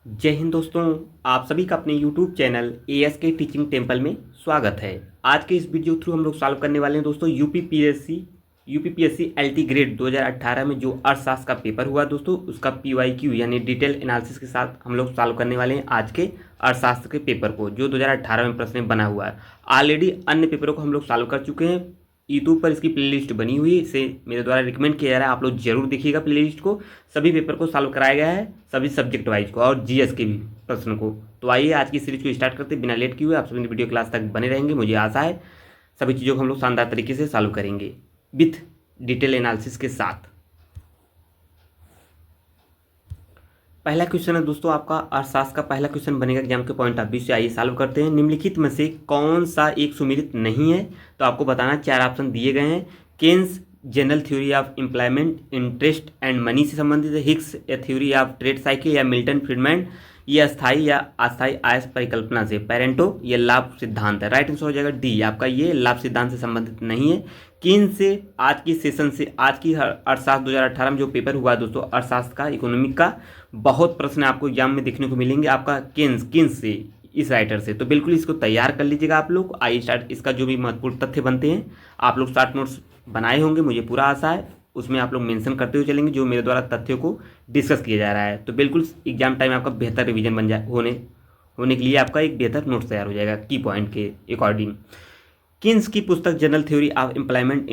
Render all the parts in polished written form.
जय हिंद दोस्तों। आप सभी का अपने YouTube channel ASK teaching temple में स्वागत है। आज के इस वीडियो थ्रू हम लोग सॉल्व करने वाले हैं दोस्तों यूपीपीएससी LT ग्रेड 2018 में जो अर्थशास्त्र का पेपर हुआ दोस्तों, उसका PYQ यानी डिटेल एनालिसिस के साथ हम लोग सॉल्व करने वाले हैं आज के अर्थशास्त्र के पेपर को, जो 2018 में प्रश्न बना हुआ है। ऑलरेडी अन्य पेपरों को हम लोग सॉल्व कर चुके हैं। यूट्यूब पर इसकी प्लेलिस्ट बनी हुई है, इसे मेरे द्वारा रिकमेंड किया जा रहा है, आप लोग जरूर देखिएगा प्लेलिस्ट को। सभी पेपर को सॉल्व कराया गया है, सभी सब्जेक्ट वाइज को और जीएस के भी प्रश्न को। तो आइए आज की सीरीज को स्टार्ट करते बिना लेट किए हुए। आप सभी वीडियो क्लास तक बने रहेंगे, मुझे आशा है सभी चीज़ों को हम लोग शानदार तरीके से सॉल्व करेंगे विथ डिटेल एनालिसिस के साथ। पहला क्वेश्चन है दोस्तों, आपका अर्थशास्त्र का पहला क्वेश्चन बनेगा एग्जाम के पॉइंट ऑफ व्यू से। आइए सॉल्व करते हैं। निम्नलिखित में से कौन सा एक सुमेलित नहीं है? तो आपको बताना, चार ऑप्शन दिए गए हैं। Keynes general theory of employment, interest and money से संबंधित है। हिक्स या थ्योरी ऑफ ट्रेड साइकिल, या मिल्टन फ्रीडमैन ये अस्थाई या अस्थाई आय परिकल्पना से। पेरेंटो ये लाभ सिद्धांत है। राइट आंसर हो जाएगा डी, आपका ये लाभ सिद्धांत से संबंधित नहीं है। केन से आज की सेशन से, आज की अर्थशास्त्र 2018 में जो पेपर हुआ दोस्तों अर्थशास्त्र का, इकोनॉमिक का, बहुत प्रश्न आपको एग्जाम में देखने को मिलेंगे आपका केन्स से, इस राइटर से। तो बिल्कुल इसको तैयार कर लीजिएगा आप लोग। आइए स्टार्ट। इसका जो भी महत्वपूर्ण तथ्य बनते हैं आप लोग शॉर्ट नोट्स बनाए होंगे, मुझे पूरा आशा है। उसमें आप लोग मेंशन करते हुए चलेंगे जो मेरे द्वारा तथ्यों को डिस्कस किया जा रहा है। तो बिल्कुल एग्जाम टाइम आपका बेहतर रिवीजन बन जाए होने के लिए आपका एक बेहतर नोट्स तैयार हो जाएगा की पॉइंट के अकॉर्डिंग। किन्स की पुस्तक general theory of employment,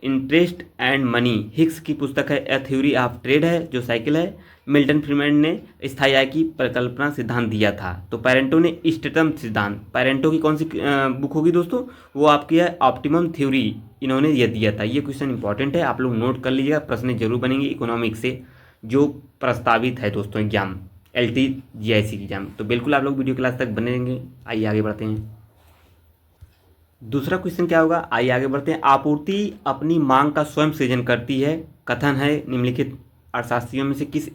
interest and money. Hicks की पुस्तक है ए थ्योरी ऑफ ट्रेड है, जो साइकिल है। मिल्टन फ्रीडमैन ने स्थायी आय की परिकल्पना सिद्धांत दिया था। तो पेरेंटो ने इष्टतम सिद्धांत, पेरेंटो की कौन सी बुक होगी दोस्तों? वो आपकी है ऑप्टिमम थ्योरी, इन्होंने यह दिया था। ये क्वेश्चन इंपॉर्टेंट है, आप लोग नोट कर लीजिएगा, प्रश्न जरूर बनेंगे इकोनॉमिक्स से जो प्रस्तावित है दोस्तों एग्जाम LT GIC की एग्जाम। तो बिल्कुल आप लोग वीडियो क्लास तक बने रहेंगे। आइए आगे बढ़ते हैं। दूसरा क्वेश्चन क्या होगा, आइए आगे बढ़ते हैं। आपूर्ति अपनी मांग का स्वयं सृजन करती है, कथन है निम्नलिखित अर्थशास्त्रियों में से किस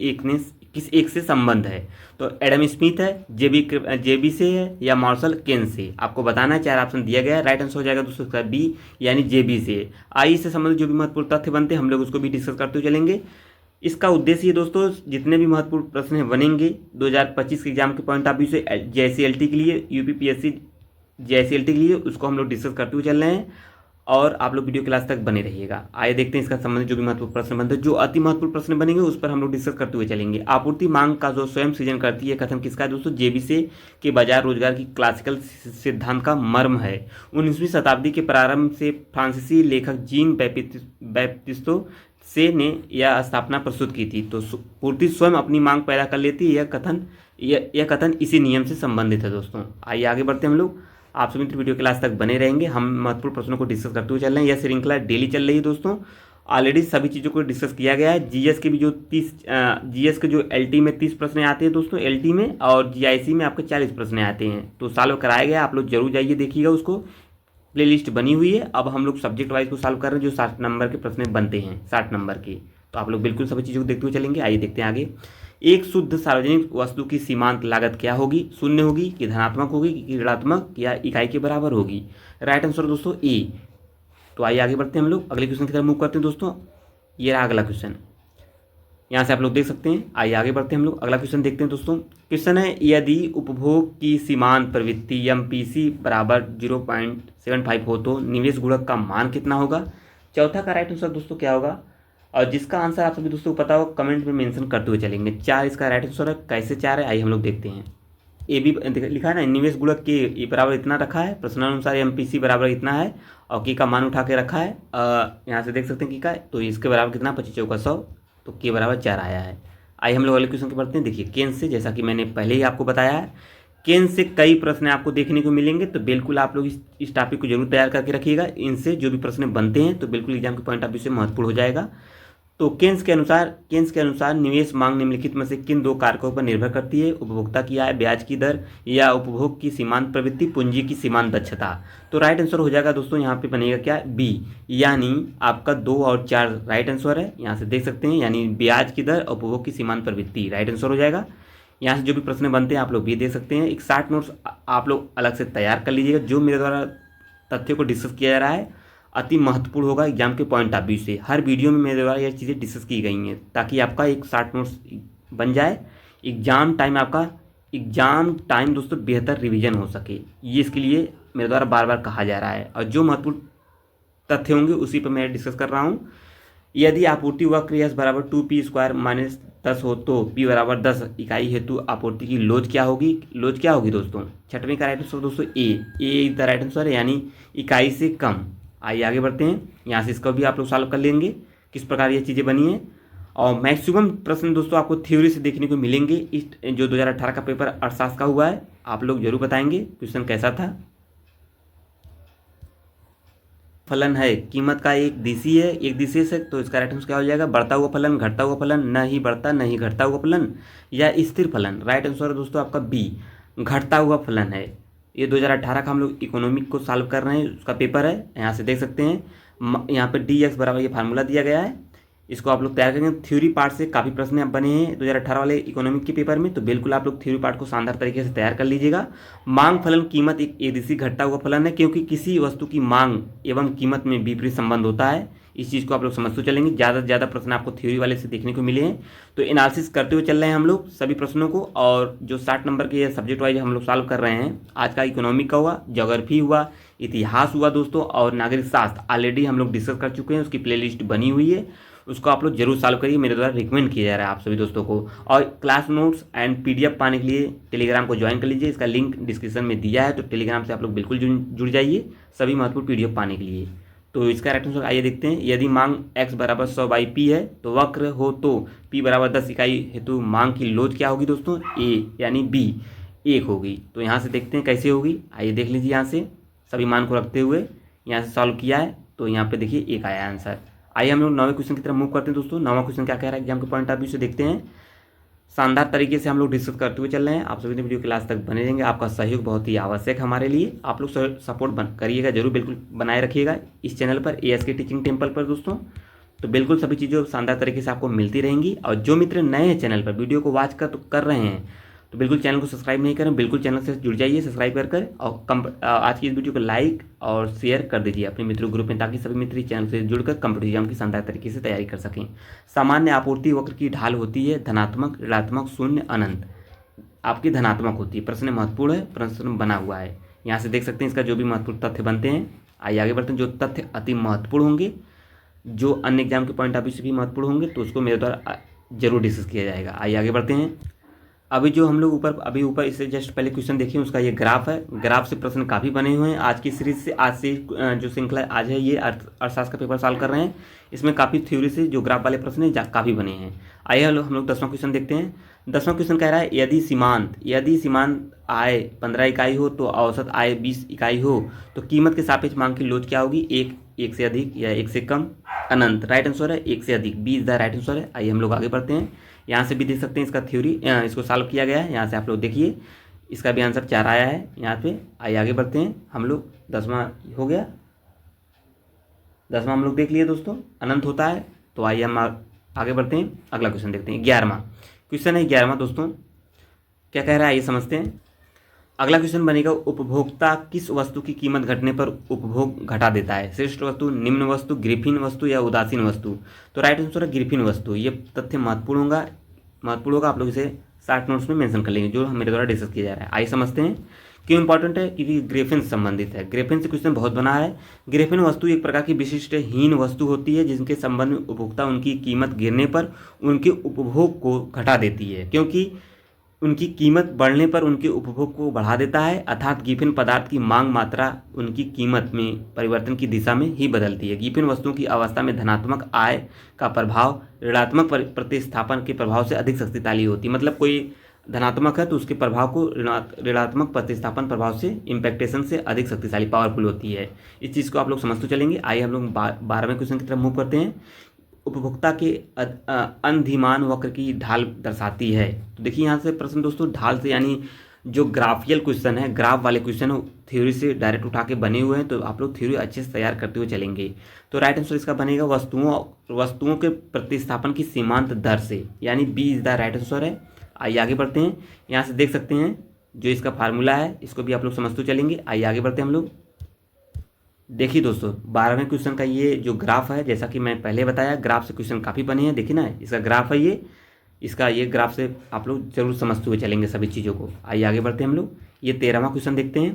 एक से संबंध है? तो एडम स्मिथ है, जेबी से है, या मार्शल केन से। आपको बताना है, चार ऑप्शन दिया गया है। राइट आंसर हो जाएगा दोस्तों इसका बी, यानी जेबी से। आइए इससे संबंधित जो भी महत्वपूर्ण तथ्य बनते हैं हम लोग उसको भी डिस्कस करते हुए चलेंगे। इसका उद्देश्य ये दोस्तों, जितने भी महत्वपूर्ण प्रश्न हैं बनेंगे 2025 के एग्जाम के पॉइंट ऑफ व्यू से, JIC-LT के लिए, UPPSC JIC-LT के लिए, उसको हम लोग डिस्कस करते हुए चल रहे हैं और आप लोग वीडियो क्लास तक बने रहिएगा। आइए देखते हैं इसका संबंधित जो भी महत्वपूर्ण प्रश्न बनते हैं, जो अति महत्वपूर्ण प्रश्न बनेंगे उस पर हम लोग डिस्कस करते हुए चलेंगे। आपूर्ति मांग का जो स्वयं सृजन करती है, कथन किसका है दोस्तों? जेबीसे के बाजार रोजगार की क्लासिकल सिद्धांत का मर्म है। 19वीं शताब्दी के प्रारंभ से फ्रांसीसी लेखक जीन बैप्टिस्टो से ने यह स्थापना प्रस्तुत की थी। तो पूर्ति स्वयं अपनी मांग पैदा कर लेती है, यह कथन इसी नियम से संबंधित है दोस्तों। आइए आगे बढ़ते हैं हम लोग। आप सभी वीडियो क्लास तक बने रहेंगे, हम महत्वपूर्ण प्रश्नों को डिस्कस करते हुए चल रहे हैं। यह श्रृंखला डेली चल रही है दोस्तों। ऑलरेडी सभी चीज़ों को डिस्कस किया गया है। जीएस के भी जो जीएस के जो LT में 30 प्रश्न आते हैं दोस्तों LT में, और GIC में आपके 40 प्रश्न आते हैं। तो सॉल्व कराया गया, आप लोग जरूर जाइए देखिएगा उसको, प्लेलिस्ट बनी हुई है। अब हम लोग सब्जेक्ट वाइज को सॉल्व कर रहे हैं, जो 60 नंबर के प्रश्न बनते हैं, 60 नंबर के। तो आप लोग बिल्कुल सभी चीज़ों को देखते हुए चलेंगे। आइए देखते हैं आगे। एक शुद्ध सार्वजनिक वस्तु की सीमांत लागत क्या होगी? शून्य होगी, कि धनात्मक होगी, कि ऋणात्मक, या इकाई के बराबर होगी? राइट आंसर दोस्तों ए। तो आइए आगे बढ़ते हैं हम लोग, अगले क्वेश्चन की तरफ मूव करते हैं दोस्तों। ये रहा अगला क्वेश्चन, यहाँ से आप लोग देख सकते हैं। आइए आगे बढ़ते हैं हम लोग, अगला क्वेश्चन देखते हैं दोस्तों। क्वेश्चन है, यदि उपभोग की सीमांत प्रवृत्ति MPC बराबर 0.75 हो तो निवेश गुणक का मान कितना होगा? चौथा का राइट आंसर दोस्तों क्या होगा? और जिसका आंसर आप सभी दोस्तों को पता हो कमेंट में मेंशन करते हुए चलेंगे। 4 इसका राइट आंसर है। कैसे 4 है आइए हम लोग देखते हैं। ए भी लिखा है ना, निवेश गुणक के ए बराबर इतना रखा है, प्रश्नानुसार MPC बराबर इतना है, और की का मान उठा के रखा है। यहाँ से देख सकते हैं की का, तो इसके बराबर कितना, 25 चौका 100, तो के बराबर 4 आया है। आइए हम लोग अगले क्वेश्चन के बढ़ते हैं। देखिए केन्स से, जैसा कि मैंने पहले ही आपको बताया है, केन्स से कई प्रश्न आपको देखने को मिलेंगे। तो बिल्कुल आप लोग इस टॉपिक को जरूर तैयार करके रखिएगा। इनसे जो भी प्रश्न बनते हैं तो बिल्कुल एग्जाम के पॉइंट ऑफ व्यू से महत्वपूर्ण हो जाएगा। तो केन्स के अनुसार निवेश मांग निम्नलिखित में से किन 2 कारकों पर निर्भर करती है? उपभोक्ता की आय, ब्याज की दर, या उपभोग की सीमांत प्रवृत्ति, पूंजी की सीमांत दक्षता। तो राइट आंसर हो जाएगा दोस्तों, यहाँ पे बनेगा क्या, बी, यानी आपका 2 और 4 राइट आंसर है। यहाँ से देख सकते हैं, यानी ब्याज की दर, उपभोग की सीमांत प्रवृत्ति राइट आंसर हो जाएगा। यहाँ से जो भी प्रश्न बनते हैं आप लोग भी देख सकते हैं। एक 60 नोट्स आप लोग अलग से तैयार कर लीजिएगा। जो मेरे द्वारा तथ्यों को डिस्कस किया जा रहा है अति महत्वपूर्ण होगा एग्जाम के पॉइंट ऑफ व्यू से। हर वीडियो में मेरे द्वारा ये चीज़ें डिस्कस की गई हैं ताकि आपका एक 60 नोट्स बन जाए एग्ज़ाम टाइम दोस्तों बेहतर रिवीजन हो सके, ये इसके लिए मेरे द्वारा बार बार कहा जा रहा है। और जो महत्वपूर्ण तथ्य होंगे उसी पर मैं डिस्कस कर रहा हूँ। यदि आपूर्ति वक्र एस बराबर 2p² माइनस 10 हो तो p बराबर 10 इकाई हेतु आपूर्ति की लोच क्या होगी? लोच क्या होगी दोस्तों? छठवीं का राइट आंसर दोस्तों ए इज द राइट आंसर, यानी इकाई से कम। आइए आगे बढ़ते हैं, यहाँ से इसका भी आप लोग सॉल्व कर लेंगे किस प्रकार ये चीज़ें बनी हैं। और मैक्सिमम प्रश्न दोस्तों आपको थ्योरी से देखने को मिलेंगे। इस जो 2018 का पेपर अर्थशास्त्र का हुआ है, आप लोग जरूर बताएंगे क्वेश्चन कैसा था। फलन है कीमत का एक दिशी है, एक दिशा से, तो इसका राइट आंसर क्या हो जाएगा? बढ़ता हुआ फलन, घटता हुआ फलन, न ही बढ़ता न ही घटता हुआ फलन, या स्थिर फलन। राइट आंसर है दोस्तों आपका बी, घटता हुआ फलन है। ये 2018 का हम लोग इकोनॉमिक को सॉल्व कर रहे हैं, उसका पेपर है। यहाँ से देख सकते हैं, यहाँ पे dx बराबर ये फार्मूला दिया गया है, इसको आप लोग तैयार करेंगे। थ्योरी पार्ट से काफ़ी प्रश्न बने हैं 2018 वाले इकोनॉमिक के पेपर में, तो बिल्कुल आप लोग थ्योरी पार्ट को शानदार तरीके से तैयार कर लीजिएगा। मांग फलन कीमत एक एकदिशी घटता हुआ फलन है, क्योंकि किसी वस्तु की मांग एवं कीमत में विपरीत संबंध होता है। इस चीज़ को आप लोग समझते चलेंगे। ज़्यादा से ज़्यादा प्रश्न आपको थ्योरी वाले से देखने को मिले हैं, तो एनालिसिस करते हुए चल रहे हैं हम लोग सभी प्रश्नों को। और जो 60 नंबर के सब्जेक्ट वाइज हम लोग सॉल्व कर रहे हैं, आज का इकोनॉमिक का हुआ, ज्योग्राफी हुआ, इतिहास हुआ दोस्तों, और नागरिक शास्त्र ऑलरेडी हम लोग डिस्कस कर चुके हैं, उसकी प्लेलिस्ट बनी हुई है, उसको आप लोग जरूर सॉल्व करिए। मेरे द्वारा रिकमेंड किया जा रहा है आप सभी दोस्तों को। और क्लास नोट्स एंड पीडीएफ पाने के लिए टेलीग्राम को ज्वाइन कर लीजिए, इसका लिंक डिस्क्रिप्शन में दिया है, तो टेलीग्राम से आप लोग बिल्कुल जुड़ जाइए सभी महत्वपूर्ण पीडीएफ पाने के लिए। तो इसका राइट आंसर आइए देखते हैं। यदि मांग x बराबर 100/p है तो वक्र हो तो p बराबर 10 इकाई हेतु मांग की लोच क्या होगी दोस्तों? a, यानी b 1 होगी। तो यहाँ से देखते हैं कैसे होगी, आइए देख लीजिए। यहाँ से सभी मान को रखते हुए यहाँ से सॉल्व किया है, तो यहाँ पे देखिए 1 आया आंसर। आइए हम लोग 9वें क्वेश्चन की तरफ मूव करते हैं दोस्तों। 9वां क्वेश्चन क्या कह रहा है एग्जाम के पॉइंट ऑफ व्यू से देखते हैं। शानदार तरीके से हम लोग डिस्कस करते हुए चल रहे हैं, आप सभी ने वीडियो क्लास तक बने रहेंगे। आपका सहयोग बहुत ही आवश्यक है हमारे लिए, आप लोग सपोर्ट करिएगा जरूर, बिल्कुल बनाए रखिएगा इस चैनल पर, ASK टीचिंग टेम्पल पर दोस्तों। तो बिल्कुल सभी चीज़ें शानदार तरीके से आपको मिलती रहेंगी। और जो मित्र नए हैं चैनल पर, वीडियो को वॉच कर रहे हैं, तो बिल्कुल चैनल को सब्सक्राइब नहीं करें, बिल्कुल चैनल से जुड़ जाइए सब्सक्राइब कर और आज की इस वीडियो को लाइक और शेयर कर दीजिए अपने मित्रों ग्रुप में, ताकि सभी मित्र इस चैनल से जुड़कर कंप्यूटर एग्जाम की शानदार तरीके से तैयारी कर सकें। सामान्य आपूर्ति वक्र की ढाल होती है धनात्मक, ऋणात्मक, शून्य, अनंत। आपकी धनात्मक होती है। प्रश्न महत्वपूर्ण है, प्रश्न बना हुआ है, यहाँ से देख सकते हैं इसका जो भी महत्वपूर्ण तथ्य बनते हैं। आइए आगे बढ़ते हैं। जो तथ्य अति महत्वपूर्ण होंगे, जो अन्य एग्जाम के पॉइंट ऑफ व्यू से भी महत्वपूर्ण होंगे, तो उसको मेरे द्वारा जरूर डिस्कस किया जाएगा। आइए आगे बढ़ते हैं। अभी जो हम लोग ऊपर इससे जस्ट पहले क्वेश्चन देखिए, उसका ये ग्राफ है। ग्राफ से प्रश्न काफ़ी बने हुए हैं आज की सीरीज से। आज से जो श्रृंखला आज है, ये अर्थशास्त्र का पेपर सॉल्व कर रहे हैं, इसमें काफ़ी थ्योरी से जो ग्राफ वाले प्रश्न हैं काफ़ी बने हैं। आइए हम लोग 10वां क्वेश्चन देखते हैं। 10वां क्वेश्चन कह रहा है यदि सीमांत आय 15 इकाई हो तो औसत आय 20 इकाई हो, तो कीमत के सापेक्ष मांग की लोच क्या होगी? एक से अधिक या एक से कम, अनंत। राइट आंसर है 1 से अधिक, 20 द राइट आंसर है। आइए हम लोग आगे बढ़ते हैं। यहाँ से भी देख सकते हैं इसका थ्योरी, इसको सॉल्व किया गया है। यहाँ से आप लोग देखिए इसका भी आंसर 4 आया है यहाँ पे। आइए आगे बढ़ते हैं हम लोग। 10वां हो गया, 10वां हम लोग देख लिए दोस्तों, अनंत होता है। तो आइए हम आगे बढ़ते हैं, अगला क्वेश्चन देखते हैं। 11वां क्वेश्चन है 11वां दोस्तों, क्या कह रहा है आइए समझते हैं। अगला क्वेश्चन बनेगा, उपभोक्ता किस वस्तु की कीमत घटने पर उपभोग घटा देता है? श्रेष्ठ वस्तु, निम्न वस्तु, ग्रिफिन वस्तु या उदासीन वस्तु? तो राइट आंसर है ग्रिफिन वस्तु। ये तथ्य महत्वपूर्ण होगा, आप लोग इसे 60 नोट्स में मेंशन कर लेंगे, जो मेरे द्वारा डिस्कस किया जा रहा है। आइए समझते हैं क्यों इंपॉर्टेंट है, क्योंकि ग्रेफिन से संबंधित है। ग्रेफिन से क्वेश्चन बहुत बना है। ग्रेफिन वस्तु एक प्रकार की विशिष्ट हीन वस्तु होती है, जिनके संबंध में उपभोक्ता उनकी कीमत गिरने पर उनके उपभोग को घटा देती है, क्योंकि उनकी कीमत बढ़ने पर उनके उपभोग को बढ़ा देता है। अर्थात गिफिन पदार्थ की मांग मात्रा उनकी कीमत में परिवर्तन की दिशा में ही बदलती है। गिफिन वस्तुओं की अवस्था में धनात्मक आय का प्रभाव ऋणात्मक प्रतिस्थापन के प्रभाव से अधिक शक्तिशाली होती है। मतलब कोई धनात्मक है तो उसके प्रभाव को ऋणात्मक प्रतिस्थापन प्रभाव से इम्पैक्टेशन से अधिक शक्तिशाली, पावरफुल होती है। इस चीज़ को आप लोग समझते चलेंगे। आइए हम लोग 12वें क्वेश्चन की तरफ मूव करते हैं। उपभोक्ता के अंधिमान वक्र की ढाल दर्शाती है। तो देखिए यहाँ से प्रश्न दोस्तों ढाल से, यानी जो ग्राफियल क्वेश्चन है, ग्राफ वाले क्वेश्चन है, थ्योरी से डायरेक्ट उठा के बने हुए हैं, तो आप लोग थ्योरी अच्छे से तैयार करते हुए चलेंगे। तो राइट आंसर इसका बनेगा वस्तुओं के प्रतिस्थापन की सीमांत दर से, यानी B is the right answer है। आइए आगे बढ़ते हैं। यहाँ से देख सकते हैं जो इसका फार्मूला है, इसको भी आप लोग समझते चलेंगे। आइए आगे बढ़ते हैं हम लोग। देखिए दोस्तों 12वें क्वेश्चन का ये जो ग्राफ है, जैसा कि मैं पहले बताया, ग्राफ से क्वेश्चन काफ़ी बने हैं। देखिए ना, इसका ग्राफ है ये, इसका ये ग्राफ से आप लोग जरूर समझते हुए चलेंगे सभी चीज़ों को। आइए आगे बढ़ते हैं हम लोग। ये 13वां क्वेश्चन देखते हैं।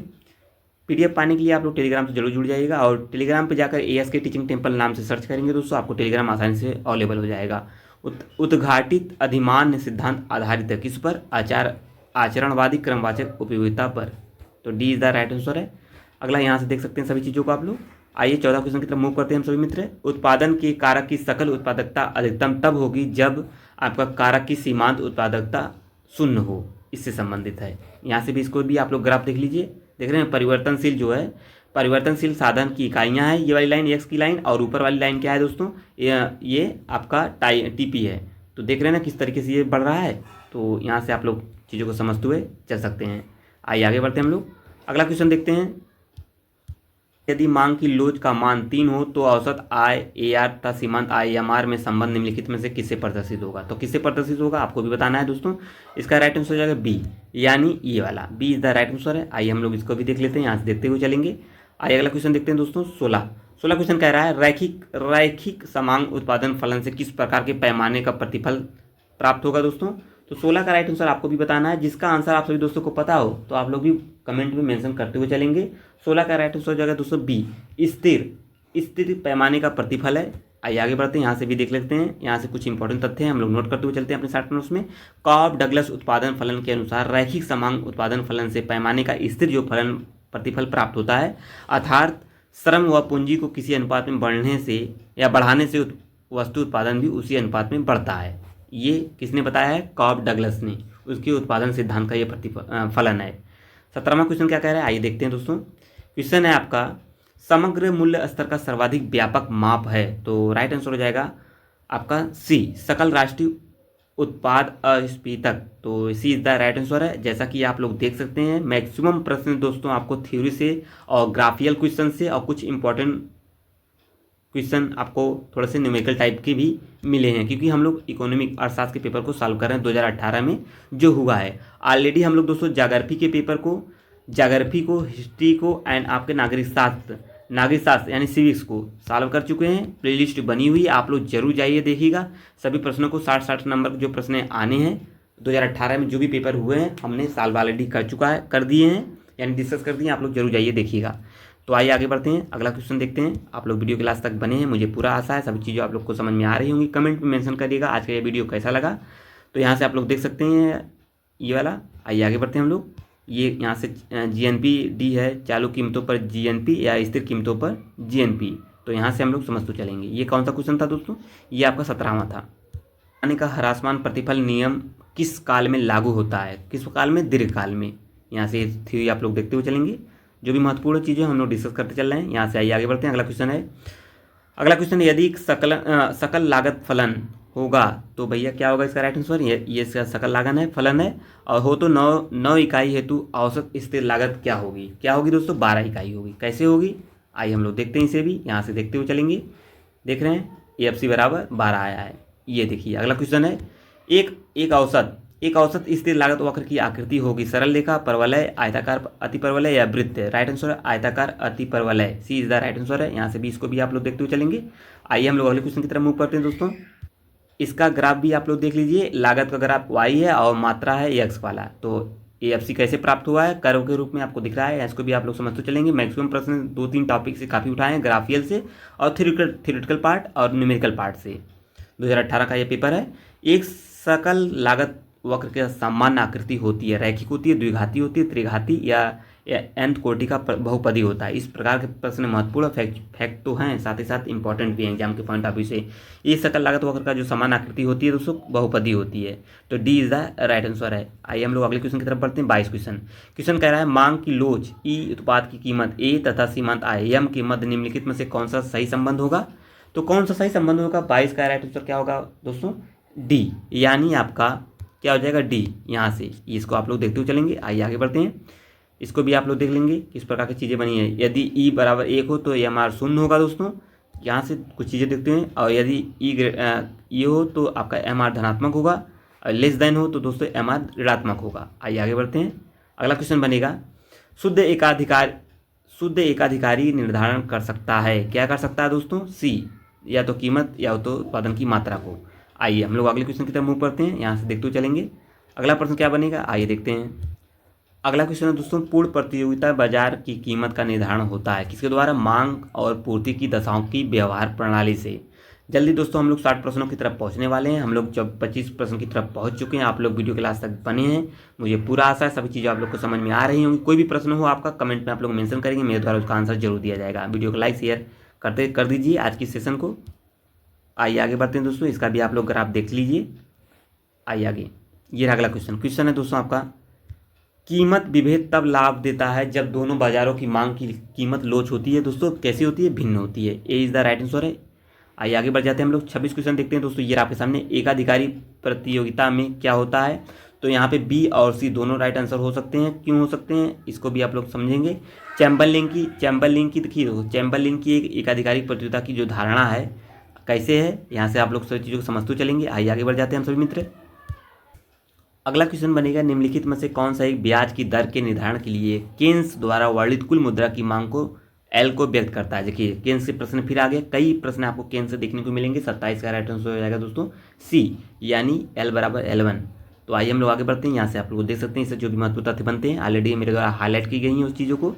पीडीएफ पाने के लिए आप लोग टेलीग्राम से जरूर जुड़ जाइएगा और टेलीग्राम पे जाकर ASK टीचिंग टेम्पल नाम से सर्च करेंगे दोस्तों, आपको टेलीग्राम आसानी से अवेलेबल हो जाएगा। उद्घाटित अधिमान्य सिद्धांत आधारित है किस पर? आचरणवादी क्रमवाचक उपयोगिता पर। तो D is the right answer है। अगला यहाँ से देख सकते हैं सभी चीज़ों को आप लोग। आइए 14 क्वेश्चन की तरफ मूव करते हैं हम सभी मित्र। उत्पादन के कारक की सकल उत्पादकता अधिकतम तब होगी जब आपका कारक की सीमांत उत्पादकता शून्य हो, इससे संबंधित है। यहाँ से भी इसको भी आप लोग ग्राफ देख लीजिए। देख रहे हैं परिवर्तनशील जो है, परिवर्तनशील साधन की इकाइयाँ हैं, ये वाली लाइन एक्स की लाइन, और ऊपर वाली लाइन क्या है दोस्तों? ये आपका TP है। तो देख रहे हैं ना किस तरीके से ये बढ़ रहा है। तो यहाँ से आप लोग चीज़ों को समझते हुए चल सकते हैं। आइए आगे बढ़ते हैं हम लोग। अगला क्वेश्चन देखते हैं। यदि मांग की लोच का मान 3 हो तो औसत आय AR तथा सीमांत IMR में संबंध निम्नलिखित में से किससे प्रदर्शित होगा? तो किससे प्रदर्शित होगा आपको भी बताना है दोस्तों। इसका राइट आंसर हो जाएगा बी, यानी ये वाला B is the right answer है। आइए हम लोग इसको भी देख लेते हैं, यहाँ से देखते हुए चलेंगे। आइए अगला क्वेश्चन देखते हैं दोस्तों। 16 क्वेश्चन कह रहा है रैखिक समांग उत्पादन फलन से किस प्रकार के पैमाने का प्रतिफल प्राप्त होगा दोस्तों? तो 16 का राइट आंसर आपको भी बताना है। जिसका आंसर आप सभी दोस्तों को पता हो तो आप लोग भी कमेंट में मेंशन करते हुए चलेंगे। 16 का राइट आंसर हो जाएगा दोस्तों बी, स्थिर पैमाने का प्रतिफल है। आइए आगे बढ़ते हैं, यहाँ से भी देख लेते हैं। यहाँ से कुछ इंपॉर्टेंट तथ्य हैं, हम लोग नोट करते हुए चलते हैं अपने शॉर्ट नोट्स में। कॉब डगलस उत्पादन फलन के अनुसार रैखिक समांग उत्पादन फलन से पैमाने का स्थिर जो फलन प्रतिफल प्राप्त होता है, अर्थात श्रम व पूंजी को किसी अनुपात में बढ़ने से या बढ़ाने से वस्तु उत्पादन भी उसी अनुपात में बढ़ता है। ये किसने बताया है? कॉब डगलस ने। उसके उत्पादन सिद्धांत का ये फलन है। 17वां क्वेश्चन क्या कह रहा है, आइए देखते हैं दोस्तों। क्वेश्चन है आपका समग्र मूल्य स्तर का सर्वाधिक व्यापक माप है। तो राइट आंसर हो जाएगा आपका सी, सकल राष्ट्रीय उत्पाद अस्फीतक। तो सी इज द राइट आंसर है। जैसा कि आप लोग देख सकते हैं, मैक्सिमम प्रश्न दोस्तों आपको थ्योरी से और ग्राफियल क्वेश्चन से और कुछ इंपॉर्टेंट क्वेश्चन आपको थोड़े से न्यूमेरिकल टाइप के भी मिले हैं, क्योंकि हम लोग इकोनॉमिक अर्थशास्त्र के पेपर को सॉल्व कर रहे हैं 2018 में जो हुआ है। ऑलरेडी हम लोग दोस्तों ज्योग्राफी के पेपर को, ज्योग्राफी को, हिस्ट्री को एंड आपके नागरिक शास्त्र यानी सिविक्स को सॉल्व कर चुके हैं। प्लेलिस्ट बनी हुई है, आप लोग जरूर जाइए देखिएगा। सभी प्रश्नों को 60 नंबर जो प्रश्न आने हैं 2018 में जो भी पेपर हुए हैं हमने सॉल्व ऑलरेडी कर दिए हैं, यानी डिस्कस कर दिए। आप लोग जरूर जाइए देखिएगा। तो आइए आगे बढ़ते हैं, अगला क्वेश्चन देखते हैं। आप लोग वीडियो के लास्ट तक बने हैं, मुझे पूरा आशा है सभी चीज़ें आप लोग को समझ में आ रही होंगी। कमेंट में मेंशन करिएगा आज का ये वीडियो कैसा लगा। तो यहाँ से आप लोग देख सकते हैं ये वाला। आइए आगे बढ़ते हैं हम लोग। ये यहाँ से GNP है, चालू कीमतों पर GNP या स्थिर कीमतों पर GNP। तो यहाँ से हम लोग समझते चलेंगे। ये कौन सा क्वेश्चन था दोस्तों? ये आपका 17वां था। यानी का ह्रासमान प्रतिफल नियम किस काल में लागू होता है? किस काल में? दीर्घकाल में। यहाँ से थ्योरी आप लोग देखते हुए चलेंगे। जो भी महत्वपूर्ण चीज़ें हम लोग डिस्कस करते चल रहे हैं। यहाँ से आइए आगे बढ़ते हैं। अगला क्वेश्चन है यदि सकल लागत फलन होगा तो भैया क्या होगा इसका राइट आंसर? ये इसका सकल लागत है, फलन है, और हो तो 9 इकाई हेतु औसत स्थिर लागत क्या होगी? क्या होगी दोस्तों? 12 इकाई होगी। कैसे होगी आइए हम लोग देखते हैं इसे भी। यहाँ से देखते हुए चलेंगे। देख रहे हैं AFC बराबर 12 आया है। ये देखिए अगला क्वेश्चन है एक औसत स्थिर लागत वक्र की आकृति होगी सरल रेखा, परवलय, आयताकार अतिपरवलय या वृत्त? राइट आंसर है आयताकार अतिपरवलय, सी इज द राइट आंसर है। यहाँ से भी इसको भी आप लोग देखते हुए चलेंगे। आइए हम लोग अगले क्वेश्चन की तरफ मूव करते हैं दोस्तों। इसका ग्राफ भी आप लोग देख लीजिए। लागत का ग्राफ Y है और मात्रा है X वाला। तो AFC कैसे प्राप्त हुआ है? कर्व के रूप में आपको दिख रहा है। इसको भी आप लोग समझते चलेंगे। मैक्सिमम प्रश्न 2-3 टॉपिक से काफ़ी उठाए हैं, ग्राफियल से और थ्योरेटिकल पार्ट और न्यूमेरिकल पार्ट से। 2018 का ये पेपर है। एक सकल लागत वक्र की सामान्य आकृति होती है, रैखिक होती है, द्विघाती होती है, त्रिघाती या nth कोटि का बहुपदी होता है। इस प्रकार के प्रश्न महत्वपूर्ण फैक्ट तो हैं, साथ ही साथ इंपॉर्टेंट भी हैं एग्जाम के पॉइंट ऑफ व्यू से। ये सकल लागत वक्र का जो समान आकृति होती है दोस्तों बहुपदी होती है। तो D is the right answer है। आइए हम लोग अगले क्वेश्चन की तरफ बढ़ते हैं। 22 क्वेश्चन कह रहा है मांग की लोच ई उत्पाद की कीमत ए तथा सीमांत IM के मध्य निम्नलिखित में से कौन सा सही संबंध होगा? तो कौन सा सही संबंध होगा? 22 का राइट आंसर क्या होगा दोस्तों? डी, यानी आपका क्या हो जाएगा? डी। यहाँ से इसको आप लोग देखते हुए चलेंगे। आइए आगे बढ़ते हैं। इसको भी आप लोग देख लेंगे किस प्रकार की चीज़ें बनी है। यदि E बराबर 1 हो तो MR शून्य होगा दोस्तों। यहाँ से कुछ चीज़ें देखते हैं। और यदि ये हो तो आपका MR धनात्मक होगा, और लेस देन हो तो दोस्तों MR ऋणात्मक होगा। आइए आगे बढ़ते हैं। अगला क्वेश्चन बनेगा शुद्ध एकाधिकारी निर्धारण कर सकता है। क्या कर सकता है दोस्तों? सी, या तो कीमत या तो उत्पादन की मात्रा को। आइए हम लोग अगले क्वेश्चन की तरफ मूव करते हैं, यहाँ से देखते हुए चलेंगे। अगला प्रश्न क्या बनेगा, आइए देखते हैं। अगला क्वेश्चन है दोस्तों, पूर्ण प्रतियोगिता बाजार की कीमत का निर्धारण होता है किसके द्वारा, मांग और पूर्ति की दशाओं की व्यवहार प्रणाली से। जल्दी दोस्तों हम लोग 60 प्रश्नों की तरफ पहुंचने वाले हैं। हम लोग जब 25 प्रश्न की तरफ पहुंच चुके हैं। आप लोग वीडियो के लास्ट तक बने हैं, मुझे पूरा आशा है सभी चीज़ें आप लोग को समझ में आ रही होंगी। कोई भी प्रश्न हो आपका कमेंट में आप लोग मेंशन करेंगे, मेरे द्वारा उसका आंसर जरूर दिया जाएगा। वीडियो को लाइक शेयर कर दीजिए आज की सेशन को। आइए आगे बढ़ते हैं दोस्तों, इसका भी आप लोग ग्राफ देख लीजिए। आइए आगे, ये अगला क्वेश्चन है दोस्तों आपका, कीमत विभेद तब लाभ देता है जब दोनों बाजारों की मांग की कीमत लोच होती है। दोस्तों कैसी होती है, भिन्न होती है। ए इज द राइट आंसर है। आइए आगे बढ़ जाते हैं हम लोग। 26 क्वेश्चन देखते हैं दोस्तों। ये आपके सामने एकाधिकारी प्रतियोगिता में क्या होता है, तो यहाँ पे बी और सी दोनों राइट आंसर हो सकते हैं। क्यों हो सकते हैं इसको भी आप लोग समझेंगे। चैम्बरलिन की देखिए दोस्तों, चैम्बरलिन की एक एकाधिकारी प्रतियोगिता की जो धारणा है कैसे है, यहाँ से आप लोग सभी चीज़ों को समझते चलेंगे। आइए आगे बढ़ जाते हैं हम सभी मित्र। अगला क्वेश्चन बनेगा, निम्नलिखित में से कौन सा एक ब्याज की दर के निर्धारण के लिए केन्स द्वारा वर्णित कुल मुद्रा की मांग को एल को व्यक्त करता है। देखिए केन्स से प्रश्न फिर आ गया, कई प्रश्न आपको केन्स से देखने को मिलेंगे। 27 का राइट आंसर हो जाएगा दोस्तों सी, यानी एल बराबर L1। तो आइए हम लोग आगे बढ़ते हैं। यहाँ से आप लोग देख सकते हैं इससे जो भी महत्वपूर्ण तथ्य बनते हैं ऑलरेडी मेरे द्वारा हाईलाइट की गई हैं उस चीज़ों को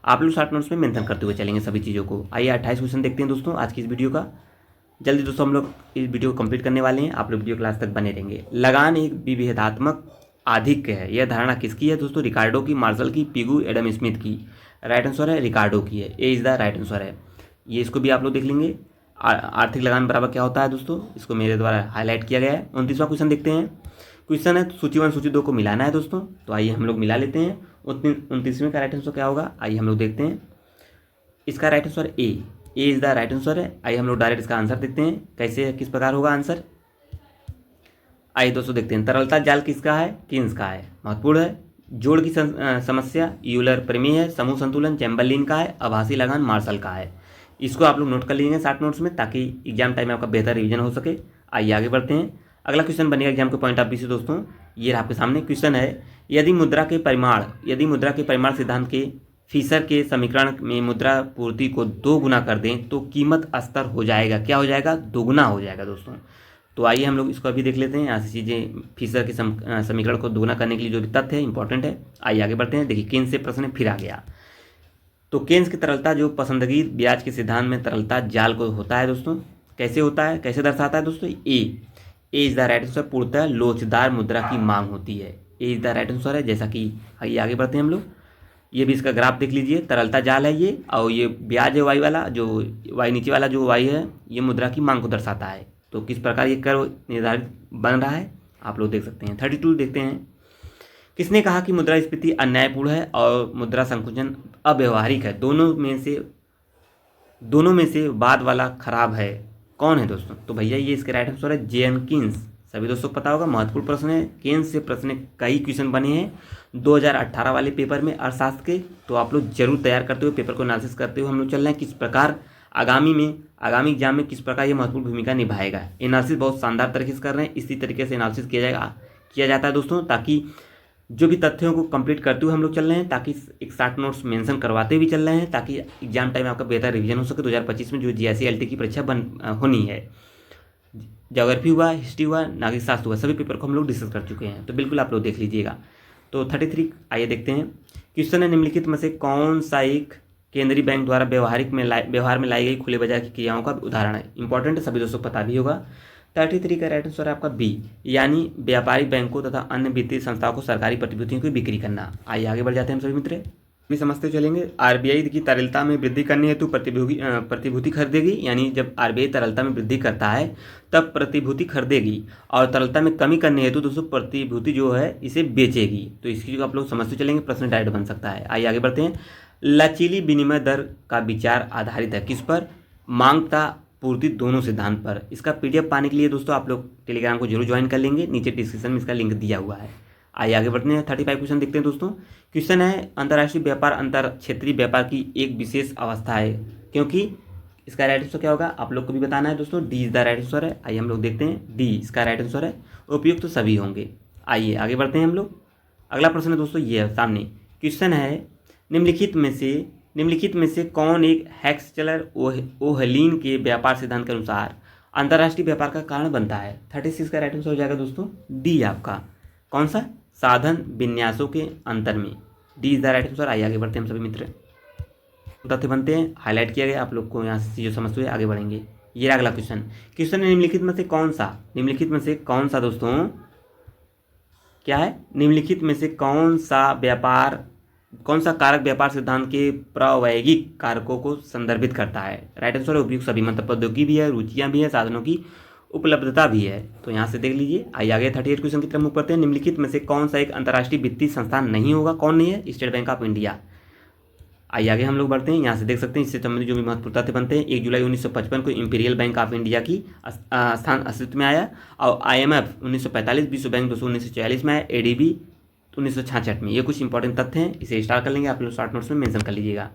आप लोग शॉर्ट नोट्स में मेंशन करते हुए चलेंगे सभी चीज़ों को। आइए 28 क्वेश्चन देखते हैं दोस्तों आज की इस वीडियो का। जल्दी दोस्तों हम लोग इस वीडियो को कंप्लीट करने वाले हैं, आप लोग वीडियो क्लास तक बने रहेंगे। लगान एक विभेदात्मक आधिक्य है, यह धारणा किसकी है दोस्तों, रिकार्डो की, मार्शल की, पिगू एडम स्मिथ की। राइट आंसर है रिकार्डो की है, ए इज द राइट आंसर है। ये इसको भी आप लोग देख लेंगे। आर्थिक लगान बराबर क्या होता है दोस्तों, इसको मेरे द्वारा हाईलाइट किया गया है। 29वां क्वेश्चन देखते हैं। क्वेश्चन है सूची 1 सूची 2 को मिलाना है दोस्तों, तो आइए हम लोग मिला लेते हैं। 29वें का राइट आंसर क्या होगा, आइए हम लोग देखते हैं। इसका right answer A is the right answer है। आइए हम लोग डायरेक्ट इसका आंसर देखते हैं कैसे किस प्रकार होगा आंसर। आइए दोस्तों देखते हैं, तरलता जाल किसका है, केन्स का है, महत्वपूर्ण है। जोड़ की समस्या यूलर प्रमेय है। समूह संतुलन चैम्बरलिन का है। आभासी लगान मार्शल का है। इसको आप लोग नोट कर लीजिए 60 नोट्स में, ताकि एग्जाम टाइम में आपका बेहतर रिवीजन हो सके। आइए आगे बढ़ते हैं। अगला क्वेश्चन बनेगा एग्जाम के पॉइंट ऑफ व्यू से दोस्तों। ये आपके सामने क्वेश्चन है, यदि मुद्रा के परिमाण सिद्धांत के फीसर के समीकरण में मुद्रा पूर्ति को 2 गुना कर दें तो कीमत स्तर हो जाएगा, क्या हो जाएगा, दोगुना हो जाएगा दोस्तों। तो आइए हम लोग इसको अभी देख लेते हैं। यहाँ से चीज़ें फीसर के समीकरण को दोगुना करने के लिए जो भी तथ्य है इंपॉर्टेंट है। आइए आगे बढ़ते हैं। देखिए केन्स से प्रश्न फिर आ गया, तो केन्स की तरलता जो पसंदगी ब्याज के सिद्धांत में तरलता जाल को होता है दोस्तों, कैसे होता है, कैसे दर्शाता है दोस्तों, ए इज द राइट आंसर। पूर्णतः लोचदार मुद्रा की मांग होती है, ए इज द राइट आंसर है। जैसा कि आइए आगे बढ़ते हैं हम लोग। ये भी इसका ग्राफ देख लीजिए, तरलता जाल है ये, और ये ब्याज है वाई वाला, जो वाई नीचे वाला जो वाई है ये मुद्रा की मांग को दर्शाता है। तो किस प्रकार ये कर्व निर्धारित बन रहा है आप लोग देख सकते हैं। 32 देखते हैं। किसने कहा कि मुद्रास्फीति अन्यायपूर्ण है और मुद्रा संकुचन अव्यवहारिक है, दोनों में से बाद वाला खराब है, कौन है दोस्तों, तो भैया ये इसके राइट आंसर है जेनकिंस। सभी दोस्तों को पता होगा, महत्वपूर्ण प्रश्न है। केन्स से प्रश्न कई क्वेश्चन बने हैं 2018 वाले पेपर में अर्थशास्त्र के, तो आप लोग जरूर तैयार करते हुए पेपर को एनालिसिस करते हुए हम लोग चल रहे हैं किस प्रकार आगामी एग्जाम में किस प्रकार ये महत्वपूर्ण भूमिका निभाएगा। एनालिसिस बहुत शानदार तरीके से कर रहे हैं, इसी तरीके से एनालिसिस किया जाता है दोस्तों, ताकि जो भी तथ्यों को कंप्लीट करते हुए हम लोग चल रहे हैं, ताकि एक 60 नोट्स मेंशन करवाते हुए चल रहे हैं, ताकि एग्जाम टाइम आपका बेहतर रिवीजन हो सके। 2025 में जो GIC-LT की परीक्षा होनी है, ज्योग्राफी हुआ, हिस्ट्री हुआ, नागरिक शास्त्र हुआ, सभी पेपर को हम लोग डिस्कस कर चुके हैं, तो बिल्कुल आप लोग देख लीजिएगा। तो 33 आइए देखते हैं। क्वेश्चन है, निम्नलिखित में से कौन सा एक केंद्रीय बैंक द्वारा व्यवहार में लाई गई खुले बाजार की क्रियाओं का उदाहरण है। इंपॉर्टेंट है, सभी दोस्तों को पता भी होगा। 33 का राइट आंसर है आपका बी, यानी व्यापारिक बैंकों तथा अन्य वित्तीय संस्थाओं को सरकारी प्रतिभूतियों की बिक्री करना। आइए आगे बढ़ जाते हैं हम सभी मित्र, भी समझते चलेंगे। RBI की तरलता में वृद्धि करने हेतु प्रतिभूति खरीदेगी, यानी जब RBI तरलता में वृद्धि करता है तब प्रतिभूति खरीदेगी, और तरलता में कमी करने हेतु दोस्तों प्रतिभूति जो है इसे बेचेगी। तो इसकी जो आप लोग समझते चलेंगे, प्रश्न डायरेक्ट बन सकता है। आइए आगे बढ़ते हैं। लचीली विनिमय दर का विचार आधारित है किस पर, मांग तथा पूर्ति दोनों सिद्धांत पर। इसका PDF पाने के लिए दोस्तों आप लोग टेलीग्राम को जरूर ज्वाइन कर लेंगे, नीचे डिस्क्रिप्शन में इसका लिंक दिया हुआ है। आइए आगे बढ़ते हैं। 35 क्वेश्चन देखते हैं दोस्तों। क्वेश्चन है, अंतर्राष्ट्रीय व्यापार अंतर क्षेत्रीय व्यापार की एक विशेष अवस्था है, क्योंकि इसका राइट आंसर क्या होगा आप लोग को भी बताना है दोस्तों। D is the right answer है। आइए हम लोग देखते हैं, डी इसका राइट आंसर है। उपयुक्त तो सभी होंगे। आइए आगे बढ़ते हैं हम लोग। अगला प्रश्न है दोस्तों ये है सामने। क्वेश्चन है, निम्नलिखित में से कौन एक हैक्सचलर ओहलीन के व्यापार सिद्धांत के अनुसार अंतर्राष्ट्रीय व्यापार का कारण बनता है। 36 का राइट आंसर हो जाएगा दोस्तों डी आपका, कौन सा, साधन विन्यासों के अंतर में, D is the right answer. आइए आगे बढ़ते हैं हम सभी मित्र, तथ्य बनते हैं, हाईलाइट किया गया, आप लोग को यहाँ से चीज़ें समझते हुए आगे बढ़ेंगे। ये अगला क्वेश्चन, क्वेश्चन निम्नलिखित में से कौन सा, निम्नलिखित में से कौन सा दोस्तों क्या है, निम्नलिखित में से कौन सा व्यापार, कौन सा कारक व्यापार सिद्धांत के प्रायोगिक कारकों को संदर्भित करता है। राइट आंसर है उपयुक्त सभी, मतलब प्रौद्योगिकी भी है, रुचियां भी है, साधनों की उपलब्धता भी है। तो यहाँ से देख लीजिए। आइए आगे 38 क्वेश्चन की तरफ मुख करते हैं। निम्नलिखित में से कौन सा एक अंतर्राष्ट्रीय वित्तीय संस्थान नहीं होगा, कौन नहीं है, स्टेट बैंक ऑफ इंडिया। आइए आगे हम लोग बढ़ते हैं, यहाँ से देख सकते हैं इससे संबंधित जो भी महत्वपूर्ण तथ्य बनते हैं। 1 जुलाई 1955 को इंपीरियल बैंक ऑफ इंडिया की स्थान अस्तित्व में आया, और IMF 1945, विश्व बैंक 1946 में आया, ADB 1966 में। ये कुछ इंपॉर्टेंट तथ्य हैं, इसे स्टार कर लेंगे, आप लोग शॉर्ट नोट्स में मेंशन कर लीजिएगा।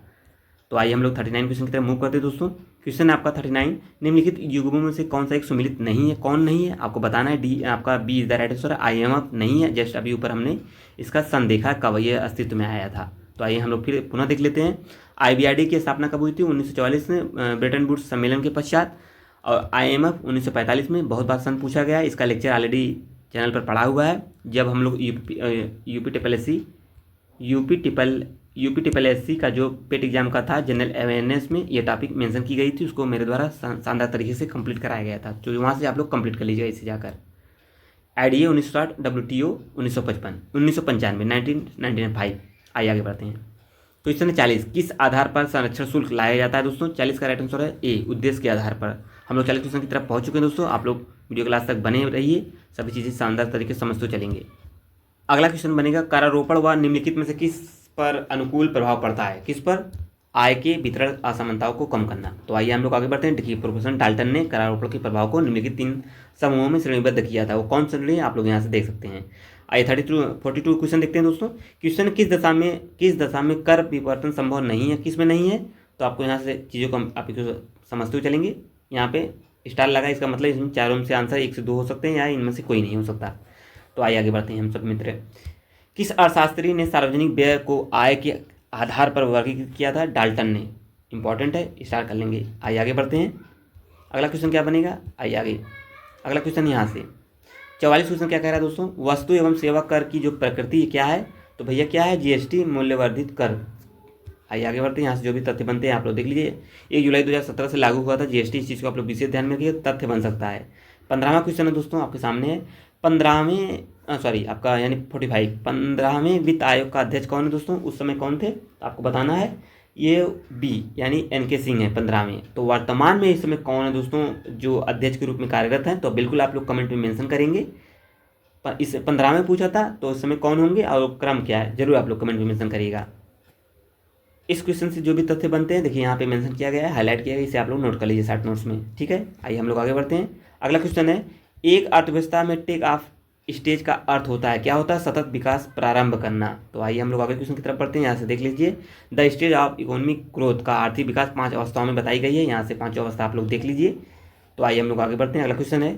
तो आइए हम लोग 39 क्वेश्चन की तरफ मूव करते हैं दोस्तों। क्वेश्चन है आपका 39, निम्नलिखित युग्मों में से कौन सा एक सुमिलित नहीं है, कौन नहीं है, आपको बताना है। डी आपका B is the right answer. IMF नहीं है, जस्ट अभी ऊपर हमने इसका सन देखा कब ये अस्तित्व में आया था। तो आइए हम लोग फिर पुनः देख लेते हैं। IBRD की स्थापना कब हुई थी, 1944 में ब्रेटन वुड्स सम्मेलन के पश्चात, और IMF 1945 में। बहुत बार सन पूछा गया है, इसका लेक्चर ऑलरेडी चैनल पर पढ़ा हुआ है। जब हम लोग यूपी ट्रिपल एस सी का जो पेट एग्जाम का था जनरल अवेयरनेस में, ये टॉपिक मेंशन की गई थी, उसको मेरे द्वारा शानदार तरीके से कंप्लीट कराया गया था। तो वहाँ से आप लोग कंप्लीट कर लीजिएगा इसे जाकर। IDA 1960, WTO 1995, 1995। आइए आगे बढ़ते हैं। क्वेश्चन है 40, किस आधार पर संरक्षण शुल्क लाया जाता है दोस्तों। 40 का राइट आंसर है ए, उद्देश्य के आधार पर। हम लोग 40 क्वेश्चन की तरफ पहुंच चुके हैं दोस्तों। आप लोग वीडियो क्लास तक बने रहिए, सभी चीज़ें शानदार तरीके से समझते चलेंगे। अगला क्वेश्चन बनेगा, करारोपण व निम्नलिखित में से किस पर अनुकूल प्रभाव पड़ता है, किस पर, आय के वितरण असमानताओं को कम करना। तो आइए हम लोग आगे बढ़ते हैं। देखिए प्रोफेसर डाल्टन ने करारोपण के प्रभाव को निम्नलिखित 3 समूहों में श्रेणीबद्ध किया था। वो कौन श्रेणी है आप लोग यहाँ से देख सकते हैं। आइए 42 क्वेश्चन देखते हैं दोस्तों। क्वेश्चन किस दशा में कर विवर्तन संभव नहीं है, किस में नहीं है। तो आपको यहाँ से चीज़ों को आप समझते हुए चलेंगे। यहाँ पे स्टार लगा, इसका मतलब इसमें चारों में से आंसर 1 से 2 हो सकते हैं, या इनमें से कोई नहीं हो सकता। तो आइए आगे बढ़ते हैं हम सब मित्र। किस अर्थशास्त्री ने सार्वजनिक व्यय को आय के आधार पर वर्गीकृत किया था, डाल्टन ने। इंपॉर्टेंट है, स्टार कर लेंगे। आइए आगे बढ़ते हैं। अगला क्वेश्चन क्या बनेगा, आइए आगे अगला क्वेश्चन यहाँ से 44 क्वेश्चन क्या कह रहा है दोस्तों, वस्तु एवं सेवा कर की जो प्रकृति क्या है। तो भैया क्या है, GST मूल्यवर्धित कर। आइए आगे बढ़ते हैं। यहाँ से जो भी तथ्य बनते हैं आप लोग देख लीजिए। 1 जुलाई 2017 से लागू हुआ था GST, इस चीज़ को आप लोग विशेष ध्यान में रखिए, तथ्य बन सकता है। 15वां क्वेश्चन है दोस्तों आपके सामने है। 15वें वित्त आयोग का अध्यक्ष कौन है दोस्तों, उस समय कौन थे, तो आपको बताना है। ये बी यानी NK सिंह है 15वें। तो वर्तमान में इस समय कौन है दोस्तों जो अध्यक्ष के रूप में कार्यरत हैं, तो बिल्कुल आप लोग कमेंट में मेंशन करेंगे। इस 15वें पूछा था, तो इस समय कौन होंगे और क्रम क्या है, जरूर आप लोग कमेंट में मेंशन करिएगा। इस क्वेश्चन से जो भी तथ्य बनते हैं देखिए यहाँ पे मेंशन किया गया है, हाईलाइट किया गया है, इसे आप लोग नोट कर लीजिए शॉर्ट नोट्स में, ठीक है। आइए हम लोग आगे बढ़ते हैं। अगला क्वेश्चन है, एक अर्थव्यवस्था में टेक ऑफ स्टेज का अर्थ होता है, क्या होता है, सतत विकास प्रारंभ करना। तो आइए हम लोग आगे क्वेश्चन की तरफ बढ़ते हैं। यहाँ से देख लीजिए, the stage of economic growth का आर्थिक विकास 5 अवस्थाओं में बताई गई है। यहाँ से 5 अवस्था आप लोग देख लीजिए। तो आइए हम लोग आगे बढ़ते हैं। अगला क्वेश्चन है,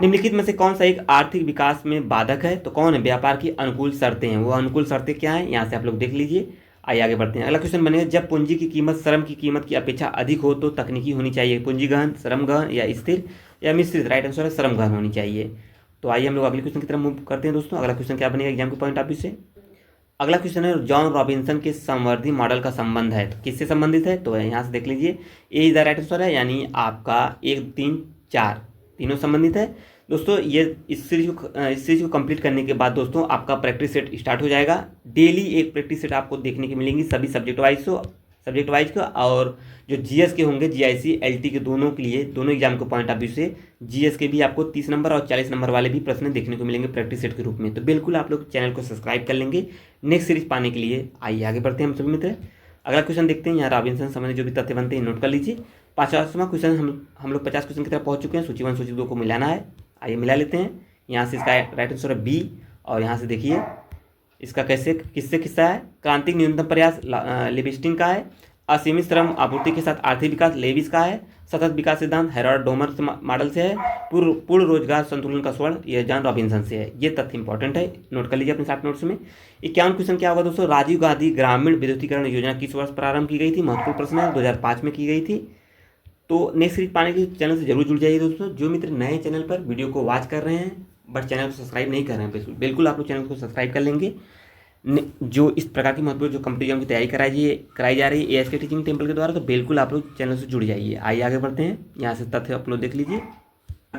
निम्नलिखित में से कौन सा एक आर्थिक विकास में बाधक है। तो कौन है, व्यापार की अनुकूल शर्तें हैं, वो अनुकूल शर्तें क्या हैं, यहाँ से आप लोग देख लीजिए। आइए आगे बढ़ते हैं। अगला क्वेश्चन बनेगा, जब पूंजी की कीमत श्रम की कीमत की अपेक्षा अधिक हो तो तकनीकी होनी चाहिए, पूंजी गहन, श्रम गहन या स्थिर या मिश्रित। राइट आंसर है श्रम गहन होनी चाहिए। तो आइए हम लोग अगले क्वेश्चन की तरफ मूव करते हैं दोस्तों। अगला क्वेश्चन क्या बनेगा एग्जाम के पॉइंट ऑफ व्यू से। अगला क्वेश्चन है, जॉन रॉबिन्सन के संवर्धी मॉडल का संबंध है, तो किससे संबंधित है। तो यहाँ से देख लीजिए, ए इज द राइट आंसर है, यानी आपका 1, 3, 4 तीनों संबंधित है दोस्तों। ये इस सीरीज को कंप्लीट करने के बाद दोस्तों आपका प्रैक्टिस सेट स्टार्ट हो जाएगा। डेली एक प्रैक्टिस सेट आपको देखने की मिलेंगी सभी सब्जेक्ट वाइज का, और जो GS के होंगे, GIC LT के दोनों के लिए, दोनों एग्जाम के पॉइंट ऑफ व्यू से GS के भी आपको 30 नंबर और 40 नंबर वाले भी प्रश्न देखने को मिलेंगे प्रैक्टिस सेट के रूप में। तो बिल्कुल आप लोग चैनल को सब्सक्राइब कर लेंगे नेक्स्ट सीरीज पाने के लिए। आइए आगे बढ़ते हैं हम सभी मित्र। अगला क्वेश्चन देखते हैं। यहाँ रॉबिन्सन संबंधी जो भी तथ्य बनते हैं नोट कर लीजिए। 50वां क्वेश्चन हम लोग 50 क्वेश्चन की तरफ पहुँच चुके हैं। सूची 1 सूची 2 को मिलाना है, आइए मिला लेते हैं। यहाँ से इसका राइट आंसर है बी, और यहाँ से देखिए इसका किससे किस्सा है, क्रांतिक न्यूनतम प्रयास लिबस्टिन का है, असीमित श्रम आपूर्ति के साथ आर्थिक विकास लेविस का है, सतत विकास सिद्धांत हेरोल्ड डोमर मॉडल से है, पूर्ण रोजगार संतुलन का स्वर्ण यह जॉन रॉबिन्सन से है। ये तथ्य इंपॉर्टेंट है, नोट कर लीजिए अपने साथ नोट्स में। 51 क्वेश्चन क्या होगा दोस्तों, राजीव गांधी ग्रामीण विद्युतीकरण योजना किस वर्ष प्रारंभ की गई थी, महत्वपूर्ण प्रश्न है, 2005 में की गई थी। तो नेक्स्ट सीरीज पाने के लिए चैनल से जरूर जुड़ जाइए दोस्तों। जो मित्र नए चैनल पर वीडियो को वॉच कर रहे हैं बट चैनल को सब्सक्राइब नहीं कर रहे हैं, बिल्कुल आप लोग चैनल को सब्सक्राइब कर लेंगे। जो इस प्रकार की महत्वपूर्ण जो कॉम्पिटिटिव की तैयारी कराई जा रही है एएसके टीचिंग टेम्पल के द्वारा, तो बिल्कुल आप लोग चैनल से जुड़ जाइए। आइए आगे बढ़ते हैं। यहाँ से तथ्य आप लोग देख लीजिए।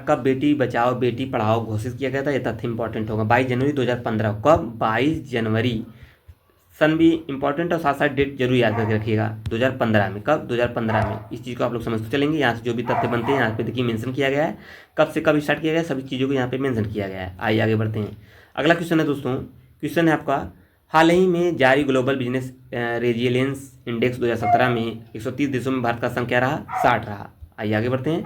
कब बेटी बचाओ बेटी पढ़ाओ घोषित किया गया था, यह तथ्य इंपॉर्टेंट होगा। 22 जनवरी 2015। कब? 22 जनवरी। सन भी इंपॉर्टेंट और साथ साथ डेट जरूर याद करके रखिएगा। 2015 में। कब? 2015 में। इस चीज़ को आप लोग समझते चलेंगे। यहाँ से जो भी तथ्य बनते हैं यहाँ पे देखिए मेंशन किया गया है, कब से कब स्टार्ट किया गया है, सभी चीज़ों को यहाँ पे मेंशन किया गया है। आइए आगे बढ़ते हैं। अगला क्वेश्चन है दोस्तों, क्वेश्चन है आपका, हाल ही में जारी ग्लोबल बिजनेस रेजिलियंस इंडेक्स 2017 में 130 देशों में भारत का संख्या क्या रहा? 60 रहा। आइए आगे बढ़ते हैं।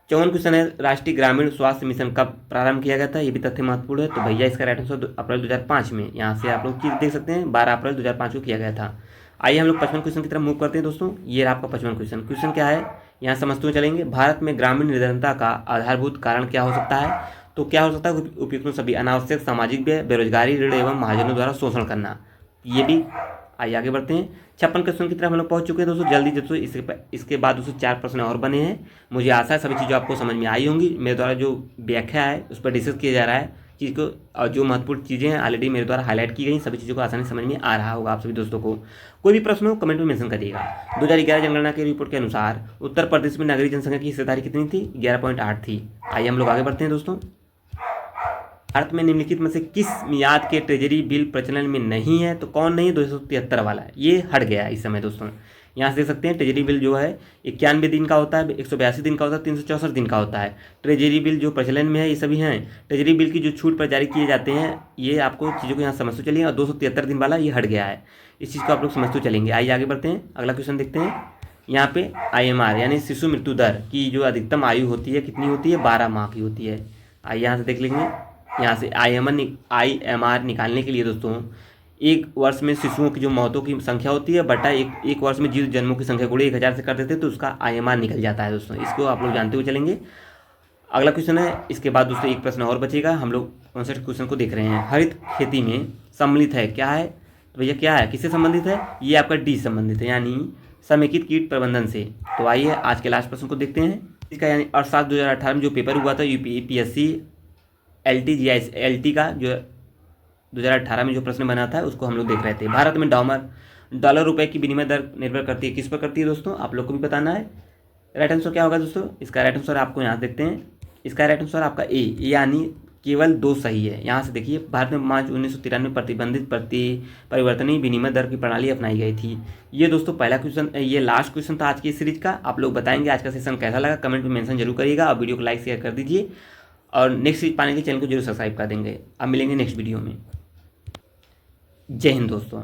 54 क्वेश्चन है, राष्ट्रीय ग्रामीण स्वास्थ्य मिशन कब प्रारंभ किया गया था, ये भी तथ्य महत्वपूर्ण है। तो भैया इसका राइट आंसर अप्रैल 2005 में। यहाँ से आप लोग चीज़ देख सकते हैं 12 अप्रैल 2005 को किया गया था। आइए हम लोग 55 क्वेश्चन की तरफ मूव करते हैं दोस्तों। ये रहा आपका 55 क्वेश्चन। क्वेश्चन क्या है यहाँ समझते हुए चलेंगे। भारत में ग्रामीण निर्धनता का आधारभूत कारण क्या हो सकता है? तो क्या हो सकता है? उपयुक्त सभी अनावश्यक सामाजिक व्यय, बेरोजगारी, ऋण एवं महाजनों द्वारा शोषण करना, ये भी। आइए आगे बढ़ते हैं। 56 क्वेश्चन की तरफ हम लोग पहुंच चुके हैं दोस्तों। जल्दी दोस्तों इसके बाद दोस्तों 4 प्रश्न और बने हैं। मुझे आशा है सभी चीज़ें आपको समझ में आई होंगी। मेरे द्वारा जो व्याख्या है उस पर डिस्कस किया जा रहा है चीज़ को, और जो महत्वपूर्ण चीज़ें हैं ऑलरेडी मेरे द्वारा हाईलाइट की गई, सभी चीज़ों को आसानी समझ में आ रहा होगा आप सभी दोस्तों को। कोई भी प्रश्न हो कमेंट में मेंशन करिएगा। 2011 जनगणना की रिपोर्ट के अनुसार उत्तर प्रदेश में नागरिक जनसंख्या की हिस्सेदारी कितनी थी? 11.8 थी। आइए हम लोग आगे बढ़ते हैं दोस्तों। भारत में निम्नलिखित में से किस मियाद के ट्रेजरी बिल प्रचलन में नहीं है? तो कौन नहीं है? 273 वाला है, ये हट गया है इस समय दोस्तों। यहाँ से देख सकते हैं ट्रेजरी बिल जो है 91 दिन का होता है, 182 दिन का होता है, 364 दिन का होता है। ट्रेजरी बिल जो प्रचलन में है ये सभी हैं। ट्रेजरी बिल की जो छूट पर जारी किए जाते हैं ये आपको चीज़ों को यहाँ समझते चलिए। और 273 दिन वाला ये हट गया है, इस चीज़ को आप लोग समझते चलेंगे। आइए आगे बढ़ते हैं। अगला क्वेश्चन देखते हैं। यहाँ पे IMR यानी शिशु मृत्यु दर की जो अधिकतम आयु होती है कितनी होती है? 12 माह की होती है। आइए यहाँ से देख लेंगे। यहाँ से IMR निकालने के लिए दोस्तों एक वर्ष में शिशुओं की जो मौतों की संख्या होती है बटा एक वर्ष में जीवित जन्मों की संख्या गुणे 1000 से कर देते हैं तो उसका IMR निकल जाता है दोस्तों। इसको आप लोग जानते हुए चलेंगे। अगला क्वेश्चन है, इसके बाद दोस्तों एक प्रश्न और बचेगा। हम लोग 59 क्वेश्चन को देख रहे हैं। हरित खेती में सम्मिलित है, क्या है? तो भैया क्या है, किससे संबंधित है? ये आपका डी संबंधित है, यानी समेकित कीट प्रबंधन से। तो आइए आज के लास्ट प्रश्न को देखते हैं। इसका यानी अर्थशास्त्र 2018 में जो पेपर हुआ था UPSC LT का जो 2018 में जो प्रश्न बना था उसको हम लोग देख रहे थे। भारत में डॉलर रुपए की विनिमय दर निर्भर करती है, किस पर करती है दोस्तों? आप लोग को भी बताना है। राइट आंसर क्या होगा दोस्तों? इसका राइट आंसर आपको यहाँ देखते हैं। इसका राइट आंसर आपका ए, यानी केवल 2 सही है। यहाँ से देखिए, भारत में मार्च 1993 प्रतिबंधित परिवर्तनीय विनिमय दर की प्रणाली अपनाई गई थी। ये दोस्तों पहला क्वेश्चन, ये लास्ट क्वेश्चन था आज की सीरीज का। आप लोग बताएंगे आज का सेशन कैसा लगा, कमेंट में मेंशन जरूर करिएगा और वीडियो को लाइक शेयर कर दीजिए। और नेक्स्ट सीरीज पाने के चैनल को जरूर सब्सक्राइब कर देंगे। अब मिलेंगे नेक्स्ट वीडियो में। जय हिंद दोस्तों।